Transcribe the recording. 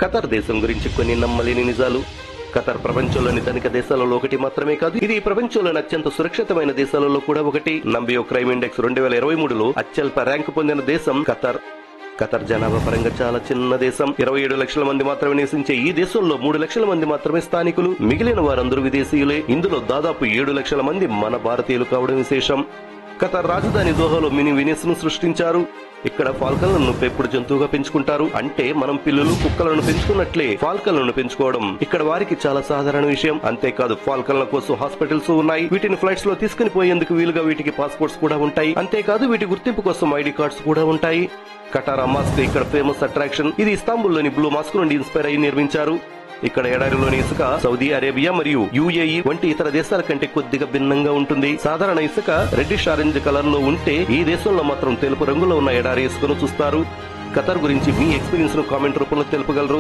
ఖతర్ దేశం గురించి కొన్ని నమ్మలేని నిజాలు. ఖతర్ ప్రపంచంలోని ధనిక దేశాలలో ఒకటి మాత్రమే కాదు, ఇది ప్రపంచంలోని అత్యంత సురక్షితమైన దేశాలలో కూడా ఒకటి. నంబియో క్రైమ్ ఇండెక్స్ 2023లో అత్యల్ప ర్యాంకు పొందిన దేశం ఖతర్. ఖతర్ జనాభా పరంగా చాలా చిన్న దేశం. 27 లక్షల మంది మాత్రమే నివసించే ఈ దేశంలో 3 లక్షల మంది మాత్రమే స్థానికులు. మిగిలిన వారందరూ విదేశీయులే. ఇందులో దాదాపు 7 లక్షల మంది మన భారతీయులు కావడం విశేషం. ఖతర్ రాజధాని దోహాలో మినీ వెనిస్ ను సృష్టించారు. ఇక్కడ ఫాల్కన్లను పెంపుడు జంతువుగా పెంచుకుంటారు. అంటే మనం పిల్లులు కుక్కలను పెంచుకున్నట్లే ఫాల్కన్లను పెంచుకోవడం ఇక్కడ వారికి చాలా సాధారణ విషయం. అంతేకాదు, ఫాల్కన్ల కోసం హాస్పిటల్స్ ఉన్నాయి. వీటిని ఫ్లైట్స్ లో తీసుకుని పోయేందుకు వీలుగా వీటికి పాస్పోర్ట్స్ కూడా ఉంటాయి. అంతేకాదు, వీటి గుర్తింపు కోసం ఐడి కార్డ్స్ కూడా ఉంటాయి. కటారా మాస్క్ ఇక్కడ ఫేమస్ అట్రాక్షన్. ఇది ఇస్తాంబుల్లోని బ్లూ మాస్క్ నుండి ఇన్స్పైర్ అయ్యి నిర్మించారు. ఇక్కడ ఎడారిలోని ఇసుక సౌదీ అరేబియా మరియు యుఏఈ వంటి ఇతర దేశాల కంటే కొద్దిగా భిన్నంగా ఉంటుంది. సాధారణ ఇసుక రెడ్డిష్ ఆరెంజ్ కలర్ లో ఉంటే, ఈ దేశంలో మాత్రం తెలుపు రంగులో ఉన్న ఎడారి ఇసుకను చూస్తారు. ఖతర్ గురించి మీ ఎక్స్పీరియన్స్ ను కామెంట్ రూపంలో తెలుపగలరు.